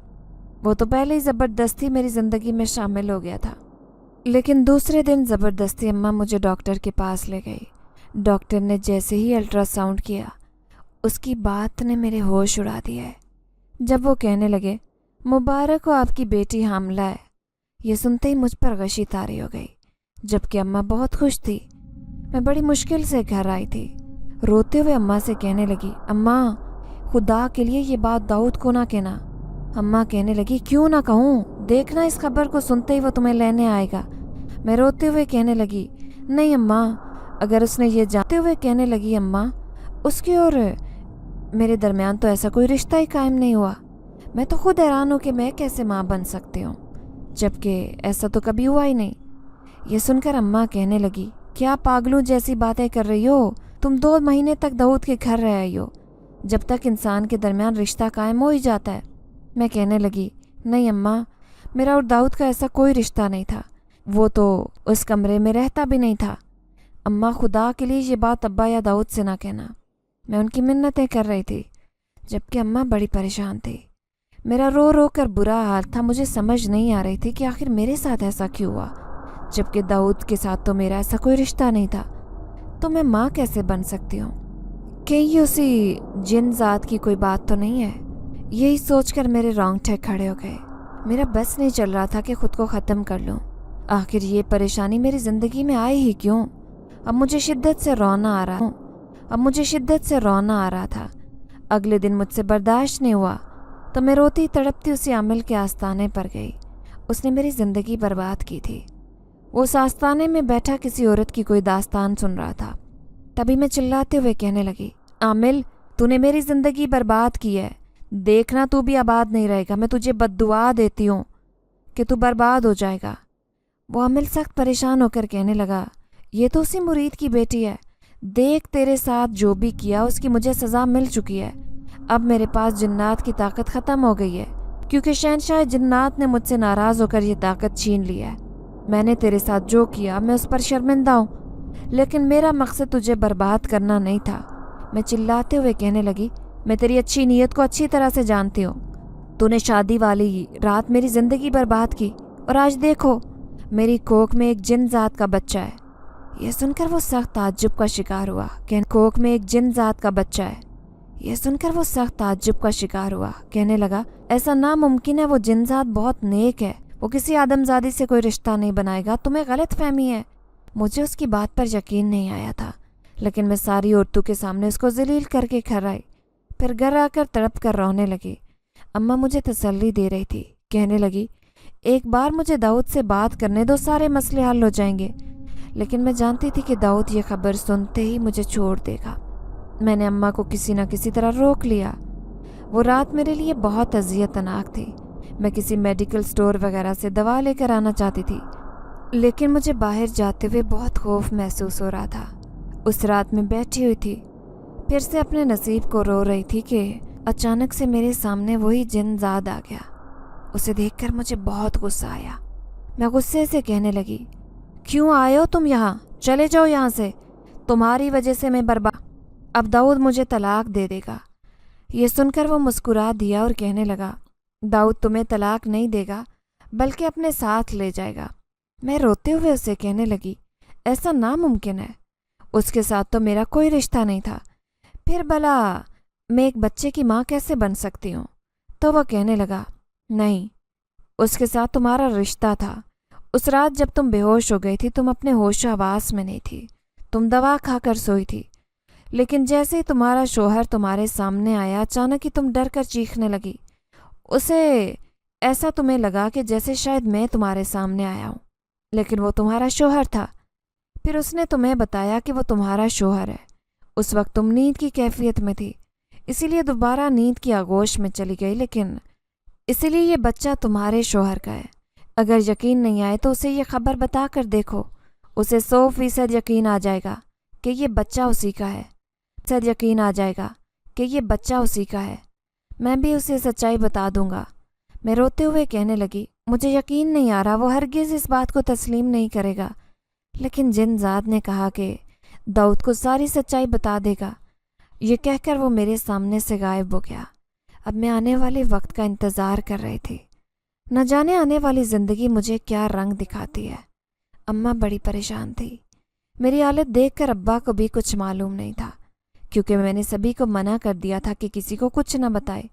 वो तो पहले ही ज़बरदस्ती मेरी ज़िंदगी में शामिल हो गया था। लेकिन दूसरे दिन ज़बरदस्ती अम्मा मुझे डॉक्टर के पास ले गई। डॉक्टर ने जैसे ही अल्ट्रासाउंड किया, उसकी बात ने मेरे होश उड़ा दिए। जब वो कहने लगे, मुबारक हो, आपकी बेटी हामला है, ये सुनते ही मुझ पर गशी तारी हो गई, जबकि अम्मा बहुत खुश थी। मैं बड़ी मुश्किल से घर आई थी। रोते हुए अम्मा से कहने लगी, अम्मा खुदा के लिए ये बात दाऊद को ना कहना, अम्मा कहने लगी, क्यों ना कहूँ, देखना इस खबर को सुनते ही वो तुम्हें लेने आएगा। मैं रोते हुए कहने लगी, नहीं अम्मा, अगर उसने ये जानते हुए कहने लगी, अम्मा उसकी और मेरे दरमियान तो ऐसा कोई रिश्ता ही कायम नहीं हुआ। मैं तो खुद हैरान हूँ कि मैं कैसे माँ बन सकती हूँ, जबकि ऐसा तो कभी हुआ ही नहीं। ये सुनकर अम्मा कहने लगी, क्या पागलों जैसी बातें कर रही हो, तुम 2 महीने तक दाऊद के घर रह आई हो, जब तक इंसान के दरमियान रिश्ता कायम हो ही जाता है। मैं कहने लगी, नहीं अम्मा, मेरा और दाऊद का ऐसा कोई रिश्ता नहीं था, वो तो उस कमरे में रहता भी नहीं था। अम्मा खुदा के लिए ये बात अब्बा या दाऊद से ना कहना। मैं उनकी मिन्नतें कर रही थी, जबकि अम्मा बड़ी परेशान थी। मेरा रो रो कर बुरा हाल था। मुझे समझ नहीं आ रही थी कि आखिर मेरे साथ ऐसा क्यों हुआ, जबकि दाऊद के साथ तो मेरा ऐसा कोई रिश्ता नहीं था। तो मैं माँ कैसे बन सकती हूँ? कहीं ये उसी जिन जात की कोई बात तो नहीं है? यही सोचकर मेरे रोंगटे खड़े हो गए। मेरा बस नहीं चल रहा था कि खुद को ख़त्म कर लूँ। आखिर ये परेशानी मेरी ज़िंदगी में आई ही क्यों? अब मुझे शिद्दत से रोना आ रहा था। अगले दिन मुझसे बर्दाश्त नहीं हुआ तो मैं रोती तड़पती उसी आमिल के आस्ताने पर गई। उसने मेरी ज़िंदगी बर्बाद की थी। वो उस आस्ताने में बैठा किसी औरत की कोई दास्तान सुन रहा था। तभी मैं चिल्लाते हुए कहने लगी, आमिल, तूने मेरी ज़िंदगी बर्बाद की है, देखना तू भी आबाद नहीं रहेगा। मैं तुझे बद्दुआ देती हूँ कि तू बर्बाद हो जाएगा। वो आमिल सख्त परेशान होकर कहने लगा, ये तो उसी मुरीद की बेटी है, देख तेरे साथ जो भी किया उसकी मुझे सज़ा मिल चुकी है। अब मेरे पास जिन्नात की ताकत ख़त्म हो गई है, क्योंकि शहंशाह जिन्नात ने मुझसे नाराज़ होकर ये ताकत छीन ली है। मैंने तेरे साथ जो किया मैं उस पर शर्मिंदा हूँ, लेकिन मेरा मकसद तुझे बर्बाद करना नहीं था। मैं चिल्लाते हुए कहने लगी, मैं तेरी अच्छी नीयत को अच्छी तरह से जानती हूँ। तूने शादी वाली रात मेरी ज़िंदगी बर्बाद की, और आज देखो मेरी कोख में एक जिन जात का बच्चा है। यह सुनकर वो सख्त ताज्जुब का शिकार हुआ। कोख में एक जिन जात का बच्चा है। यह सुनकर वो सख्त ताज्जुब का शिकार हुआ। कहने लगा, ऐसा नामुमकिन है, वो जिन जात बहुत नेक है, वो किसी आदमजादी से कोई रिश्ता नहीं बनाएगा, तुम्हें गलत फहमी है। मुझे उसकी बात पर यकीन नहीं आया था, लेकिन मैं सारी औरतों के सामने उसको जलील करके खर्राई, फिर घर आकर तड़प कर रोने लगी। अम्मा मुझे तसल्ली दे रही थी। कहने लगी, एक बार मुझे दाऊद से बात करने दो, सारे मसले हल हो जाएंगे। लेकिन मैं जानती थी कि दाऊद ये खबर सुनते ही मुझे छोड़ देगा। मैंने अम्मा को किसी न किसी तरह रोक लिया। वो रात मेरे लिए बहुत अज़ियतनाक थी। मैं किसी मेडिकल स्टोर वगैरह से दवा लेकर आना चाहती थी, लेकिन मुझे बाहर जाते हुए बहुत खौफ महसूस हो रहा था। उस रात में बैठी हुई थी, फिर से अपने नसीब को रो रही थी कि अचानक से मेरे सामने वही जिनजाद आ गया। उसे देखकर मुझे बहुत गुस्सा आया। मैं गुस्से से कहने लगी, क्यों आए हो तुम यहाँ? चले जाओ यहाँ से, तुम्हारी वजह से मैं बर्बाद। अब दाऊद मुझे तलाक दे देगा। ये सुनकर वो मुस्कुरा दिया और कहने लगा, दाऊद तुम्हें तलाक नहीं देगा, बल्कि अपने साथ ले जाएगा। मैं रोते हुए उसे कहने लगी, ऐसा नामुमकिन है, उसके साथ तो मेरा कोई रिश्ता नहीं था, फिर भला मैं एक बच्चे की माँ कैसे बन सकती हूँ? तो वह कहने लगा, नहीं, उसके साथ तुम्हारा रिश्ता था। उस रात जब तुम बेहोश हो गई थी, तुम अपने होश आवास में नहीं थी, तुम दवा खाकर सोई थी। लेकिन जैसे ही तुम्हारा शोहर तुम्हारे सामने आया, अचानक ही तुम डर कर चीखने लगी। उसे ऐसा तुम्हें लगा कि जैसे शायद मैं तुम्हारे सामने आया हूँ, लेकिन वो तुम्हारा शोहर था। फिर उसने तुम्हें बताया कि वो तुम्हारा शोहर है। उस वक्त तुम नींद की कैफियत में थी, इसीलिए दोबारा नींद की आगोश में चली गई, लेकिन इसीलिए ये बच्चा तुम्हारे शोहर का है। अगर यकीन नहीं आए तो उसे ये खबर बता कर देखो, उसे 100% यकीन आ जाएगा कि ये बच्चा उसी का है। यकीन आ जाएगा कि ये बच्चा उसी का है। मैं भी उसे सच्चाई बता दूंगा। मैं रोते हुए कहने लगी, मुझे यकीन नहीं आ रहा, वो हरगिज़ इस बात को तस्लीम नहीं करेगा। लेकिन जिनजाद ने कहा कि दाऊद को सारी सच्चाई बता देगा। ये कहकर वो मेरे सामने से गायब हो गया। अब मैं आने वाले वक्त का इंतज़ार कर रही थी। न जाने आने वाली ज़िंदगी मुझे क्या रंग दिखाती है। अम्मा बड़ी परेशान थी। मेरी हालत देखकर अब्बा को भी कुछ मालूम नहीं था, क्योंकि मैंने सभी को मना कर दिया था कि किसी को कुछ न बताए।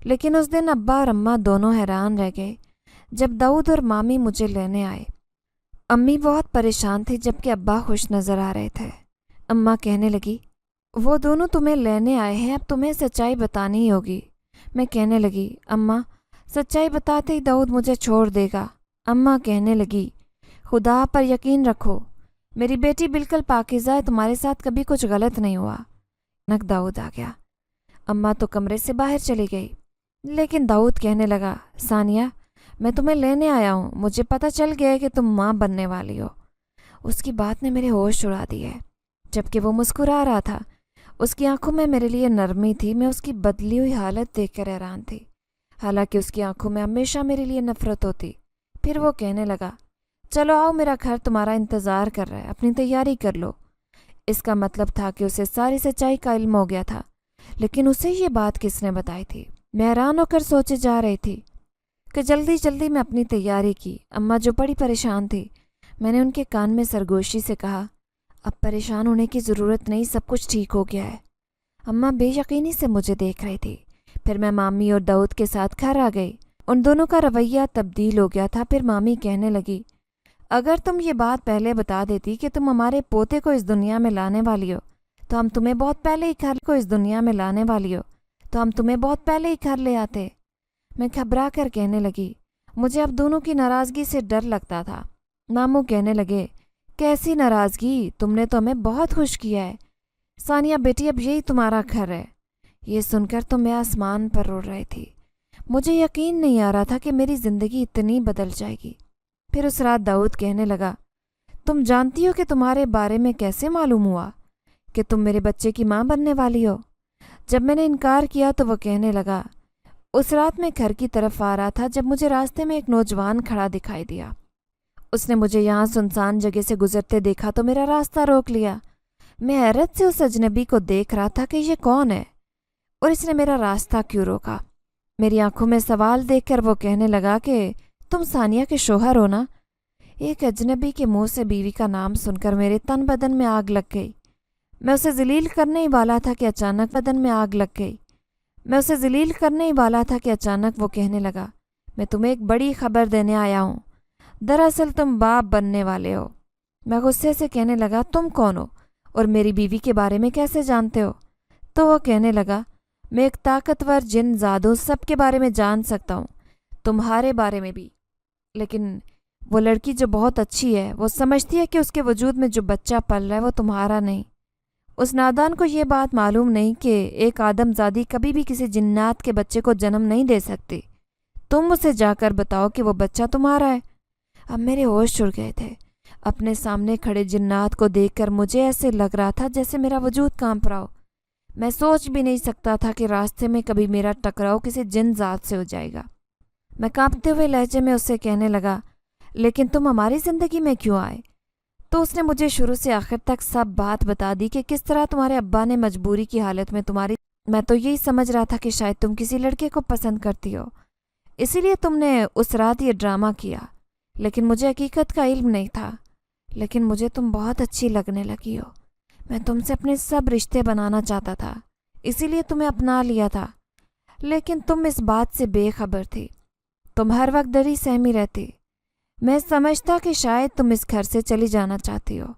लेकिन उस दिन अब्बा और अम्मा दोनों हैरान रह गए जब दाऊद और मामी मुझे लेने आए। अम्मी बहुत परेशान थी, जबकि अब्बा खुश नज़र आ रहे थे। अम्मा कहने लगी, वो दोनों तुम्हें लेने आए हैं, अब तुम्हें सच्चाई बतानी ही होगी। मैं कहने लगी, अम्मा सच्चाई बताते ही दाऊद मुझे छोड़ देगा। अम्मा कहने लगी, खुदा पर यकीन रखो, मेरी बेटी बिल्कुल पाकीज़ा है, तुम्हारे साथ कभी कुछ गलत नहीं हुआ। अचानक दाऊद आ गया। अम्मा तो कमरे से बाहर चली गई, लेकिन दाऊद कहने लगा, सानिया मैं तुम्हें लेने आया हूँ, मुझे पता चल गया है कि तुम माँ बनने वाली हो। उसकी बात ने मेरे होश उड़ा दिए। जबकि वो मुस्कुरा रहा था, उसकी आंखों में मेरे लिए नरमी थी। मैं उसकी बदली हुई हालत देखकर हैरान थी, हालांकि उसकी आंखों में हमेशा मेरे लिए नफरत होती। फिर वो कहने लगा, चलो आओ, मेरा घर तुम्हारा इंतज़ार कर रहा है, अपनी तैयारी कर लो। इसका मतलब था कि उसे सारी सच्चाई का इल्म हो गया था, लेकिन उसे ये बात किसने बताई थी? मैं हैरान होकर सोचे जा रही थी कि जल्दी जल्दी मैं अपनी तैयारी की। अम्मा जो बड़ी परेशान थी, मैंने उनके कान में सरगोशी से कहा, अब परेशान होने की ज़रूरत नहीं, सब कुछ ठीक हो गया है। अम्मा बेयकीनी से मुझे देख रही थी। फिर मैं मामी और दाऊद के साथ घर आ गई। उन दोनों का रवैया तब्दील हो गया था। फिर मामी कहने लगी, अगर तुम ये बात पहले बता देती कि तुम हमारे पोते को इस दुनिया में लाने वाली हो, तो हम तुम्हें बहुत पहले ही घर ले आते। मैं घबरा कर कहने लगी, मुझे अब दोनों की नाराज़गी से डर लगता था। मामू कहने लगे, कैसी नाराज़गी, तुमने तो हमें बहुत खुश किया है। सानिया बेटी, अब यही तुम्हारा घर है। ये सुनकर तो मैं आसमान पर उड़ रही थी। मुझे यकीन नहीं आ रहा था कि मेरी ज़िंदगी इतनी बदल जाएगी। फिर उस रात दाऊद कहने लगा, तुम जानती हो कि तुम्हारे बारे में कैसे मालूम हुआ कि तुम मेरे बच्चे की माँ बनने वाली हो? जब मैंने इनकार किया तो वो कहने लगा, उस रात मैं घर की तरफ आ रहा था जब मुझे रास्ते में एक नौजवान खड़ा दिखाई दिया। उसने मुझे यहाँ सुनसान जगह से गुजरते देखा तो मेरा रास्ता रोक लिया। मैं हैरत से उस अजनबी को देख रहा था कि ये कौन है और इसने मेरा रास्ता क्यों रोका। मेरी आंखों में सवाल देखकर वो कहने लगा कि तुम सानिया के शोहर हो ना? एक अजनबी के मुंह से बीवी का नाम सुनकर मेरे तन बदन में आग लग गई। मैं उसे जलील करने ही वाला था कि अचानक वो कहने लगा, मैं तुम्हें एक बड़ी खबर देने आया हूँ। दरअसल तुम बाप बनने वाले हो। मैं गुस्से से कहने लगा, तुम कौन हो और मेरी बीवी के बारे में कैसे जानते हो? तो वो कहने लगा, मैं एक ताकतवर जिन जादू सब के बारे में जान सकता हूँ, तुम्हारे बारे में भी। लेकिन वो लड़की जो बहुत अच्छी है, वो समझती है कि उसके वजूद में जो बच्चा पल रहा है वो तुम्हारा नहीं। उस नादान को ये बात मालूम नहीं कि एक आदमजादी कभी भी किसी जिन्नात के बच्चे को जन्म नहीं दे सकती। तुम उसे जाकर बताओ कि वो बच्चा तुम्हारा है। अब मेरे होश उड़ गए थे। अपने सामने खड़े जिन्नात को देखकर मुझे ऐसे लग रहा था जैसे मेरा वजूद कांप रहा हो। मैं सोच भी नहीं सकता था कि रास्ते में कभी मेरा टकराव किसी जिन जात से हो जाएगा। मैं कांपते हुए लहजे में उससे कहने लगा, लेकिन तुम हमारी ज़िंदगी में क्यों आए? तो उसने मुझे शुरू से आखिर तक सब बात बता दी कि किस तरह तुम्हारे अब्बा ने मजबूरी की हालत में मैं तो यही समझ रहा था कि शायद तुम किसी लड़के को पसंद करती हो, इसीलिए तुमने उस रात ये ड्रामा किया। लेकिन मुझे हकीकत का इल्म नहीं था। लेकिन मुझे तुम बहुत अच्छी लगने लगी हो। मैं तुमसे अपने सब रिश्ते बनाना चाहता था, इसीलिए तुम्हें अपना लिया था। लेकिन तुम इस बात से बेखबर थी। तुम हर वक्त डरी सहमी रहती। मैं समझता कि शायद तुम इस घर से चली जाना चाहती हो,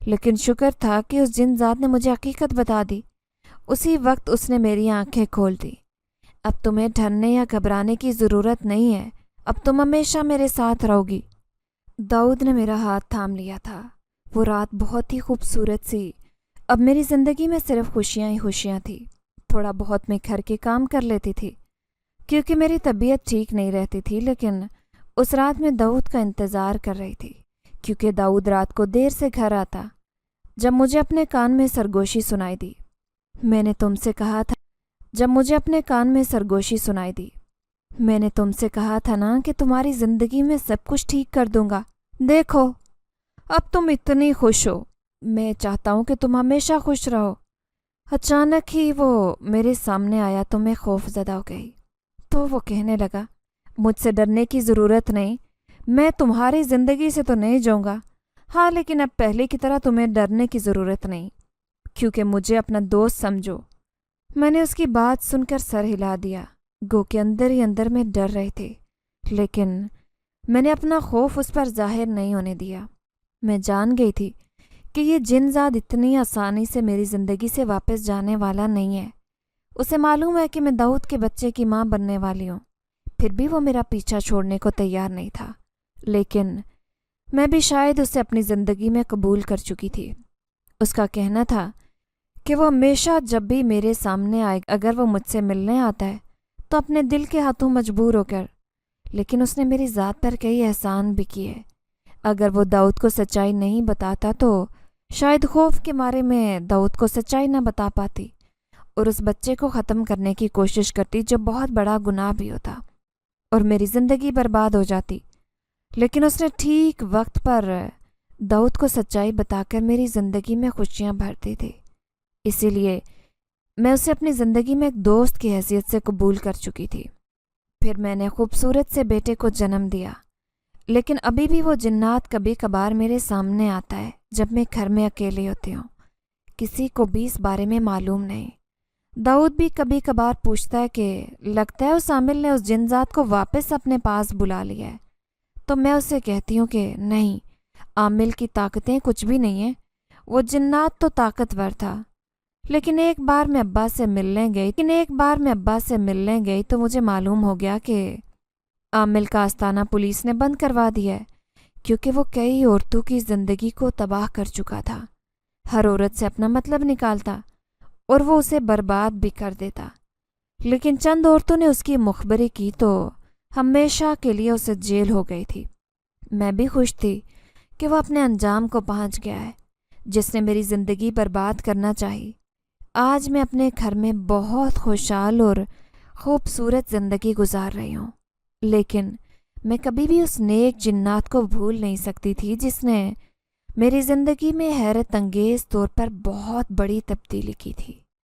लेकिन शुक्र था कि उस जिनजात ने मुझे हकीकत बता दी। उसी वक्त उसने मेरी आंखें खोल दी। अब तुम्हें डरने या घबराने की ज़रूरत नहीं है, अब तुम हमेशा मेरे साथ रहोगी। दाऊद ने मेरा हाथ थाम लिया था। वो रात बहुत ही खूबसूरत सी। अब मेरी ज़िंदगी में सिर्फ खुशियाँ ही खुशियाँ थी। थोड़ा बहुत मैं घर के काम कर लेती थी क्योंकि मेरी तबीयत ठीक नहीं रहती थी, लेकिन उस रात मैं दाऊद का इंतज़ार कर रही थी क्योंकि दाऊद रात को देर से घर आता। जब मुझे अपने कान में सरगोशी सुनाई दी, मैंने तुमसे कहा था ना कि तुम्हारी ज़िंदगी में सब कुछ ठीक कर दूंगा। देखो अब तुम इतनी खुश हो। मैं चाहता हूँ कि तुम हमेशा खुश रहो। अचानक ही वो मेरे सामने आया तो मैं खौफज़दा हो गई। तो वो कहने लगा, मुझसे डरने की ज़रूरत नहीं, मैं तुम्हारी ज़िंदगी से तो नहीं जाऊँगा। हाँ, लेकिन अब पहले की तरह तुम्हें डरने की ज़रूरत नहीं, क्योंकि मुझे अपना दोस्त समझो। मैंने उसकी बात सुनकर सर हिला दिया। गो के अंदर ही अंदर में डर रही थी, लेकिन मैंने अपना खौफ उस पर जाहिर नहीं होने दिया। मैं जान गई थी कि ये जिनजाद इतनी आसानी से मेरी ज़िंदगी से वापस जाने वाला नहीं है। उसे मालूम है कि मैं दाऊद के बच्चे की माँ बनने वाली हूँ। پھر بھی وہ میرا پیچھا چھوڑنے کو تیار نہیں تھا، لیکن میں بھی شاید اسے اپنی زندگی میں قبول کر چکی تھی۔ اس کا کہنا تھا کہ وہ ہمیشہ جب بھی میرے سامنے آئے، اگر وہ مجھ سے ملنے آتا ہے تو اپنے دل کے ہاتھوں مجبور ہو کر، لیکن اس نے میری ذات پر کئی احسان بھی کیے۔ اگر وہ داؤد کو سچائی نہیں بتاتا تو شاید خوف کے مارے میں داؤد کو سچائی نہ بتا پاتی اور اس بچے کو ختم کرنے کی کوشش کرتی، جو بہت بڑا گناہ بھی ہوتا، اور میری زندگی برباد ہو جاتی۔ لیکن اس نے ٹھیک وقت پر داؤد کو سچائی بتا کر میری زندگی میں خوشیاں بھر دی تھی۔ اسی لیے میں اسے اپنی زندگی میں ایک دوست کی حیثیت سے قبول کر چکی تھی۔ پھر میں نے خوبصورت سے بیٹے کو جنم دیا، لیکن ابھی بھی وہ جنات کبھی کبھار میرے سامنے آتا ہے جب میں گھر میں اکیلی ہوتی ہوں۔ کسی کو بھی اس بارے میں معلوم نہیں۔ داؤد بھی کبھی کبھار پوچھتا ہے کہ لگتا ہے اس عامل نے اس جن ذات کو واپس اپنے پاس بلا لیا ہے، تو میں اسے کہتی ہوں کہ نہیں، عامل کی طاقتیں کچھ بھی نہیں ہیں، وہ جنات تو طاقتور تھا۔ لیکن ایک بار میں ابا سے ملنے گئی تو مجھے معلوم ہو گیا کہ عامل کا آستانہ پولیس نے بند کروا دیا ہے، کیونکہ وہ کئی عورتوں کی زندگی کو تباہ کر چکا تھا۔ ہر عورت سے اپنا مطلب نکالتا اور وہ اسے برباد بھی کر دیتا۔ لیکن چند عورتوں نے اس کی مخبری کی تو ہمیشہ کے لیے اسے جیل ہو گئی تھی۔ میں بھی خوش تھی کہ وہ اپنے انجام کو پہنچ گیا ہے، جس نے میری زندگی برباد کرنا چاہی۔ آج میں اپنے گھر میں بہت خوشحال اور خوبصورت زندگی گزار رہی ہوں، لیکن میں کبھی بھی اس نیک جنات کو بھول نہیں سکتی تھی جس نے میری زندگی میں حیرت انگیز طور پر بہت بڑی تبدیلی کی تھی۔